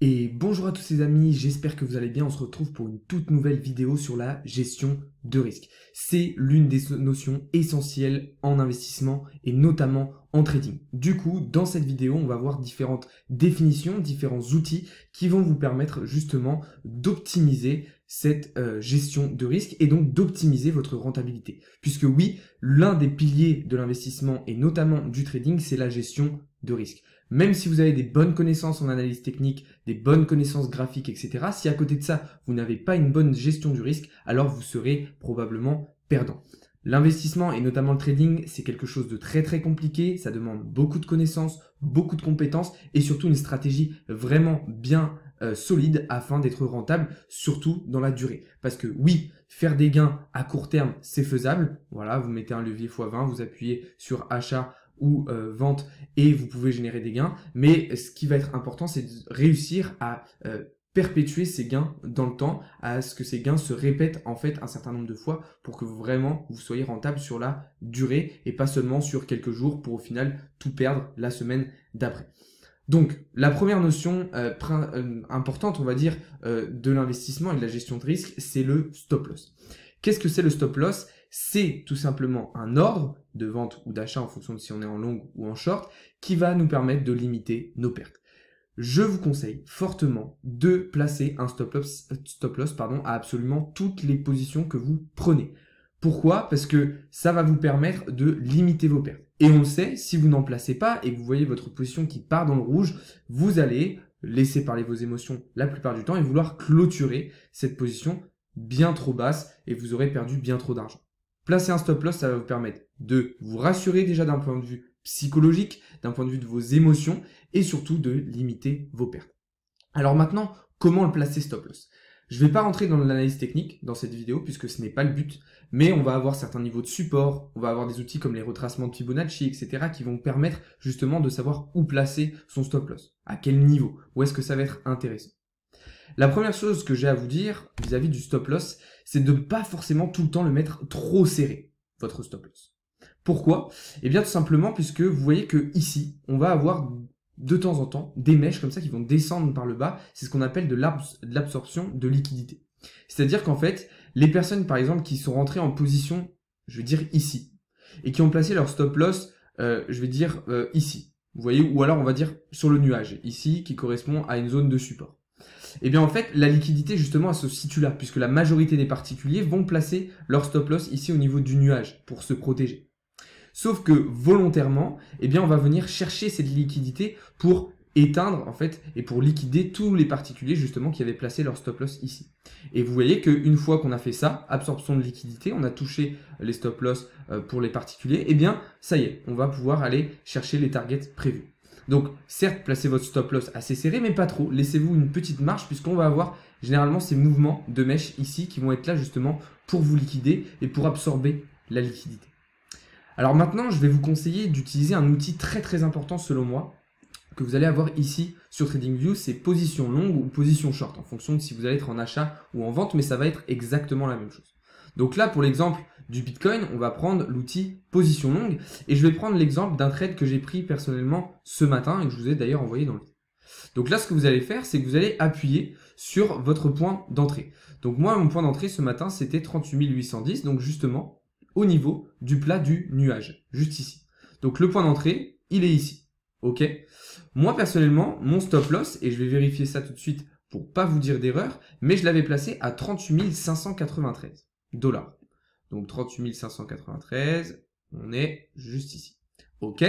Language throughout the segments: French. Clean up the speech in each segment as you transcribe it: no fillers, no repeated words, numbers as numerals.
Et bonjour à tous les amis, j'espère que vous allez bien. On se retrouve pour une toute nouvelle vidéo sur la gestion de risque. C'est l'une des notions essentielles en investissement et notamment en trading. Du coup, dans cette vidéo, on va voir différentes définitions, différents outils qui vont vous permettre justement d'optimiser cette gestion de risque et donc d'optimiser votre rentabilité. Puisque oui, l'un des piliers de l'investissement et notamment du trading, c'est la gestion de risque. Même si vous avez des bonnes connaissances en analyse technique, des bonnes connaissances graphiques, etc., si à côté de ça, vous n'avez pas une bonne gestion du risque, alors vous serez probablement perdant. L'investissement et notamment le trading, c'est quelque chose de très très compliqué, ça demande beaucoup de connaissances, beaucoup de compétences et surtout une stratégie vraiment bien solide afin d'être rentable, surtout dans la durée. Parce que oui, faire des gains à court terme, c'est faisable. Voilà, vous mettez un levier x20, vous appuyez sur achat ou vente et vous pouvez générer des gains. Mais ce qui va être important, c'est de réussir à perpétuer ces gains dans le temps, à ce que ces gains se répètent en fait un certain nombre de fois pour que vraiment vous soyez rentable sur la durée et pas seulement sur quelques jours pour au final tout perdre la semaine d'après. Donc, la première notion importante, on va dire, de l'investissement et de la gestion de risque, c'est le stop loss. Qu'est-ce que c'est le stop loss? C'est tout simplement un ordre de vente ou d'achat en fonction de si on est en long ou en short qui va nous permettre de limiter nos pertes. Je vous conseille fortement de placer un stop loss à absolument toutes les positions que vous prenez. Pourquoi? Parce que ça va vous permettre de limiter vos pertes. Et on le sait, si vous n'en placez pas et que vous voyez votre position qui part dans le rouge, vous allez laisser parler vos émotions la plupart du temps et vouloir clôturer cette position bien trop basse et vous aurez perdu bien trop d'argent. Placer un stop loss, ça va vous permettre de vous rassurer déjà d'un point de vue psychologique, d'un point de vue de vos émotions et surtout de limiter vos pertes. Alors maintenant, comment le placer stop loss? Je ne vais pas rentrer dans l'analyse technique dans cette vidéo puisque ce n'est pas le but, mais on va avoir certains niveaux de support, on va avoir des outils comme les retracements de Fibonacci, etc. qui vont permettre justement de savoir où placer son stop loss, à quel niveau, où est-ce que ça va être intéressant. La première chose que j'ai à vous dire vis-à-vis du stop loss, c'est de ne pas forcément tout le temps le mettre trop serré, votre stop loss. Pourquoi? Eh bien tout simplement puisque vous voyez que ici, on va avoir de temps en temps des mèches comme ça qui vont descendre par le bas. C'est ce qu'on appelle de l'absorption de liquidité. C'est-à-dire qu'en fait, les personnes par exemple qui sont rentrées en position, je vais dire ici, et qui ont placé leur stop loss, je vais dire ici, vous voyez, ou alors on va dire sur le nuage, ici, qui correspond à une zone de support. Et bien en fait, la liquidité justement elle se situe là, puisque la majorité des particuliers vont placer leur stop loss ici au niveau du nuage pour se protéger. Sauf que volontairement, eh bien on va venir chercher cette liquidité pour éteindre en fait et pour liquider tous les particuliers justement qui avaient placé leur stop loss ici. Et vous voyez qu'une fois qu'on a fait ça, absorption de liquidité, on a touché les stop loss pour les particuliers, eh bien ça y est, on va pouvoir aller chercher les targets prévus. Donc certes, placez votre stop loss assez serré, mais pas trop. Laissez-vous une petite marge puisqu'on va avoir généralement ces mouvements de mèches ici qui vont être là justement pour vous liquider et pour absorber la liquidité. Alors maintenant, je vais vous conseiller d'utiliser un outil très très important selon moi que vous allez avoir ici sur TradingView, c'est position longue ou position short en fonction de si vous allez être en achat ou en vente, mais ça va être exactement la même chose. Donc là, pour l'exemple du Bitcoin, on va prendre l'outil position longue et je vais prendre l'exemple d'un trade que j'ai pris personnellement ce matin et que je vous ai d'ailleurs envoyé dans le livre. Donc là, ce que vous allez faire, c'est que vous allez appuyer sur votre point d'entrée. Donc moi, mon point d'entrée ce matin, c'était 38 810, donc justement au niveau du plat du nuage, juste ici. Donc le point d'entrée, il est ici. Ok. Moi personnellement, mon stop loss, et je vais vérifier ça tout de suite pour pas vous dire d'erreur, mais je l'avais placé à 38 593 $. Donc 38 593, on est juste ici. Ok.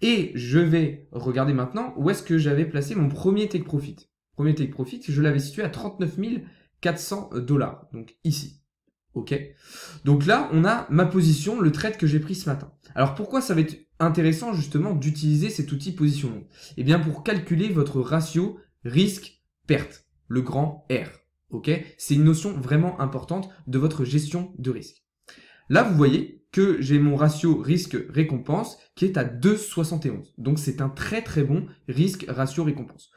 Et je vais regarder maintenant où est-ce que j'avais placé mon premier take profit. Premier take profit, je l'avais situé à 39 400 $. Donc ici. Ok. Donc là, on a ma position, le trade que j'ai pris ce matin. Alors pourquoi ça va être intéressant justement d'utiliser cet outil position longue? Eh bien pour calculer votre ratio risque-perte, le grand R. Ok. C'est une notion vraiment importante de votre gestion de risque. Là, vous voyez que j'ai mon ratio risque-récompense qui est à 2,71. Donc c'est un très très bon risque-ratio-récompense.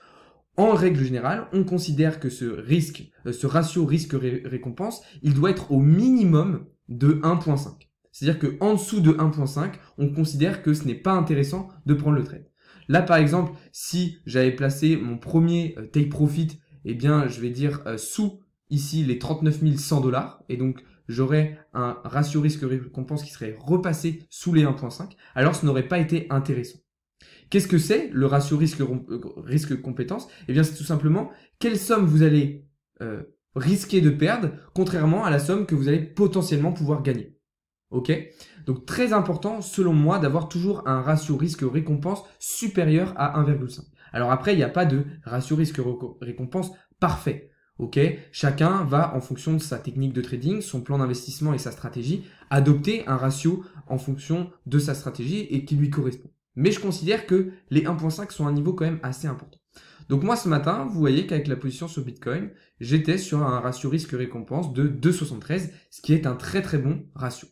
En règle générale, on considère que ce ratio risque-récompense, il doit être au minimum de 1,5. C'est-à-dire qu'en dessous de 1,5, on considère que ce n'est pas intéressant de prendre le trade. Là, par exemple, si j'avais placé mon premier take profit, eh bien, je vais dire sous ici les 39 100 $, et donc j'aurais un ratio risque-récompense qui serait repassé sous les 1.5, alors ce n'aurait pas été intéressant. Qu'est-ce que c'est le ratio risque-compétence? Eh bien, c'est tout simplement quelle somme vous allez risquer de perdre, contrairement à la somme que vous allez potentiellement pouvoir gagner. Ok? Donc, très important, selon moi, d'avoir toujours un ratio risque-récompense supérieur à 1,5. Alors après, il n'y a pas de ratio risque-récompense parfait. Ok, chacun va, en fonction de sa technique de trading, son plan d'investissement et sa stratégie, adopter un ratio en fonction de sa stratégie et qui lui correspond. Mais je considère que les 1.5 sont un niveau quand même assez important. Donc moi ce matin, vous voyez qu'avec la position sur Bitcoin, j'étais sur un ratio risque-récompense de 2,73, ce qui est un très très bon ratio.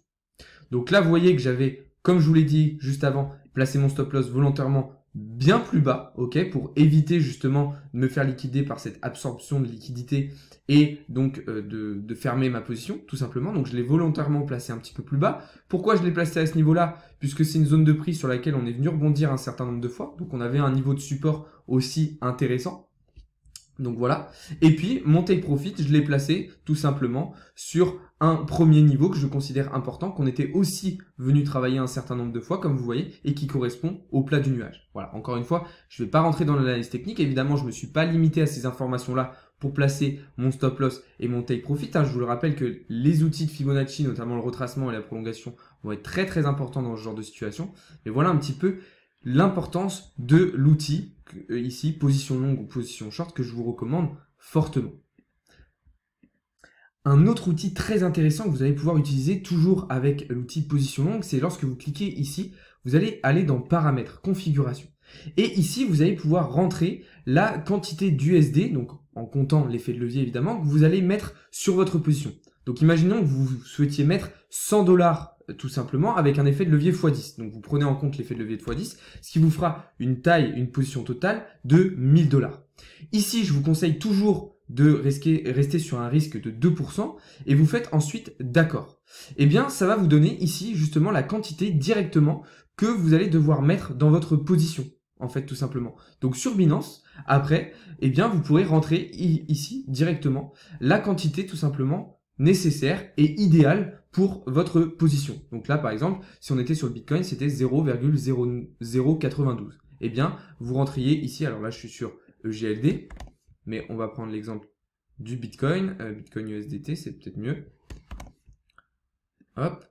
Donc là, vous voyez que j'avais, comme je vous l'ai dit juste avant, placé mon stop loss volontairement bien plus bas, ok, pour éviter justement de me faire liquider par cette absorption de liquidité et donc de fermer ma position, tout simplement. Donc je l'ai volontairement placé un petit peu plus bas. Pourquoi je l'ai placé à ce niveau-là? Puisque c'est une zone de prix sur laquelle on est venu rebondir un certain nombre de fois. Donc on avait un niveau de support aussi intéressant. Donc voilà. Et puis, mon take profit, je l'ai placé tout simplement sur un premier niveau que je considère important, qu'on était aussi venu travailler un certain nombre de fois, comme vous voyez, et qui correspond au plat du nuage. Voilà. Encore une fois, je ne vais pas rentrer dans l'analyse technique. Évidemment, je ne me suis pas limité à ces informations-là pour placer mon stop loss et mon take profit. Je vous le rappelle que les outils de Fibonacci, notamment le retracement et la prolongation, vont être très très importants dans ce genre de situation. Mais voilà un petit peu l'importance de l'outil, ici, position longue ou position short, que je vous recommande fortement. Un autre outil très intéressant que vous allez pouvoir utiliser toujours avec l'outil position longue, c'est lorsque vous cliquez ici, vous allez aller dans paramètres, configuration. Et ici, vous allez pouvoir rentrer la quantité d'USD, donc en comptant l'effet de levier évidemment, que vous allez mettre sur votre position. Donc imaginons que vous souhaitiez mettre 100 $ tout simplement avec un effet de levier x10. Donc vous prenez en compte l'effet de levier de x10, ce qui vous fera une taille, une position totale de 1000 $. Ici, je vous conseille toujours de rester sur un risque de 2% et vous faites ensuite d'accord. Eh bien, ça va vous donner ici justement la quantité directement que vous allez devoir mettre dans votre position, en fait, tout simplement. Donc sur Binance, après, eh bien, vous pourrez rentrer ici directement la quantité tout simplement nécessaire et idéal pour votre position. Donc là, par exemple, si on était sur le Bitcoin, c'était 0,0092. Eh bien, vous rentriez ici, alors là, je suis sur EGLD, mais on va prendre l'exemple du Bitcoin, Bitcoin USDT, c'est peut-être mieux. Hop.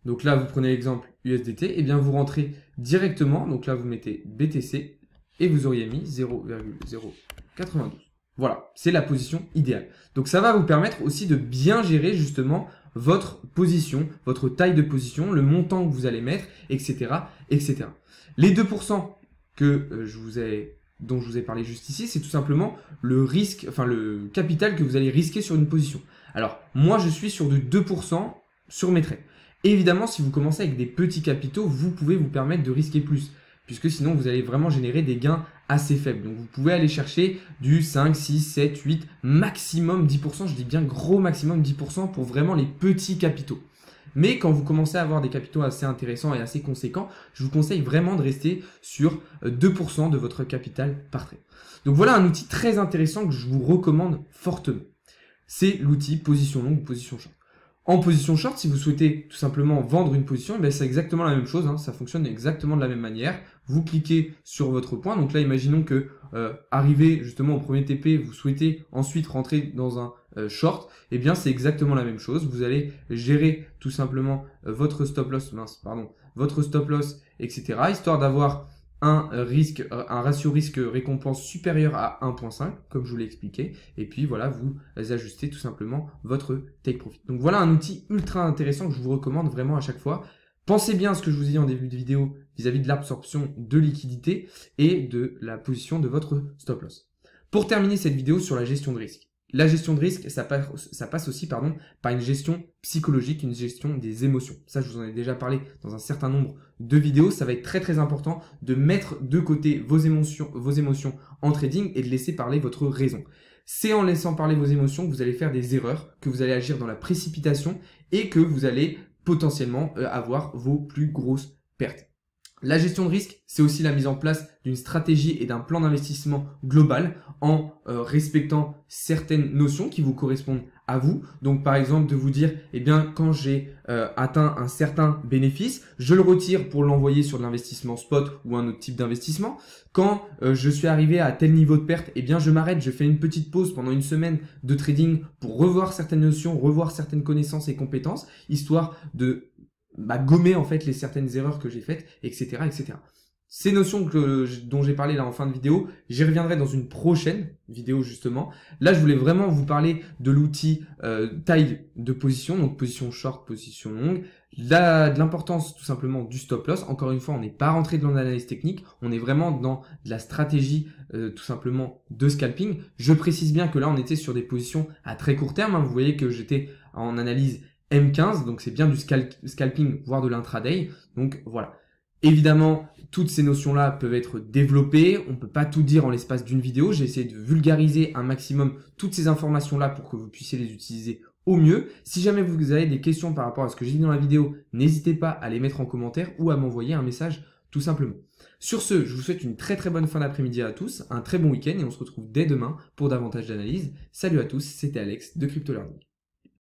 Donc là, vous prenez l'exemple USDT, et bien vous rentrez directement, donc là, vous mettez BTC, et vous auriez mis 0,092. Voilà, c'est la position idéale. Donc ça va vous permettre aussi de bien gérer justement votre position, votre taille de position, le montant que vous allez mettre, etc. etc. Les 2% que dont je vous ai parlé juste ici, c'est tout simplement le risque, enfin le capital que vous allez risquer sur une position. Alors, moi je suis sur du 2% sur mes trades. Et évidemment, si vous commencez avec des petits capitaux, vous pouvez vous permettre de risquer plus, puisque sinon vous allez vraiment générer des gains assez faibles. Donc vous pouvez aller chercher du 5, 6, 7, 8, maximum 10%, je dis bien gros maximum 10% pour vraiment les petits capitaux. Mais quand vous commencez à avoir des capitaux assez intéressants et assez conséquents, je vous conseille vraiment de rester sur 2% de votre capital par trade. Donc voilà un outil très intéressant que je vous recommande fortement. C'est l'outil position longue ou position short. En position short, si vous souhaitez tout simplement vendre une position, c'est exactement la même chose, ça fonctionne exactement de la même manière. Vous cliquez sur votre point, donc là imaginons que arrivé justement au premier TP, vous souhaitez ensuite rentrer dans un short, eh bien c'est exactement la même chose. Vous allez gérer tout simplement votre stop loss, votre stop loss, etc. histoire d'avoir un ratio risque-récompense supérieur à 1.5, comme je vous l'ai expliqué. Et puis voilà, vous ajustez tout simplement votre take profit. Donc voilà un outil ultra intéressant que je vous recommande vraiment à chaque fois. Pensez bien à ce que je vous ai dit en début de vidéo vis-à-vis de l'absorption de liquidité et de la position de votre stop loss. Pour terminer cette vidéo sur la gestion de risque. La gestion de risque, ça passe aussi par une gestion psychologique, une gestion des émotions. Ça, je vous en ai déjà parlé dans un certain nombre de vidéos. Ça va être très très important de mettre de côté vos émotions en trading et de laisser parler votre raison. C'est en laissant parler vos émotions que vous allez faire des erreurs, que vous allez agir dans la précipitation et que vous allez potentiellement avoir vos plus grosses pertes. La gestion de risque, c'est aussi la mise en place d'une stratégie et d'un plan d'investissement global en respectant certaines notions qui vous correspondent à vous. Donc par exemple de vous dire, eh bien quand j'ai atteint un certain bénéfice, je le retire pour l'envoyer sur de l'investissement spot ou un autre type d'investissement. Quand je suis arrivé à tel niveau de perte, eh bien je m'arrête, je fais une petite pause pendant une semaine de trading pour revoir certaines notions, revoir certaines connaissances et compétences, histoire de gommer en fait les certaines erreurs que j'ai faites, etc., etc. Ces notions dont j'ai parlé là en fin de vidéo, j'y reviendrai dans une prochaine vidéo justement. Là, je voulais vraiment vous parler de l'outil taille de position, donc position short, position longue, de l'importance tout simplement du stop loss. Encore une fois, on n'est pas rentré dans l'analyse technique, on est vraiment dans de la stratégie tout simplement de scalping. Je précise bien que là, on était sur des positions à très court terme, hein. Vous voyez que j'étais en analyse M15, donc c'est bien du scalping, voire de l'intraday. Donc voilà. Évidemment, toutes ces notions-là peuvent être développées. On ne peut pas tout dire en l'espace d'une vidéo. J'ai essayé de vulgariser un maximum toutes ces informations-là pour que vous puissiez les utiliser au mieux. Si jamais vous avez des questions par rapport à ce que j'ai dit dans la vidéo, n'hésitez pas à les mettre en commentaire ou à m'envoyer un message tout simplement. Sur ce, je vous souhaite une très bonne fin d'après-midi à tous, un très bon week-end et on se retrouve dès demain pour davantage d'analyse. Salut à tous, c'était Alex de Crypto Learning.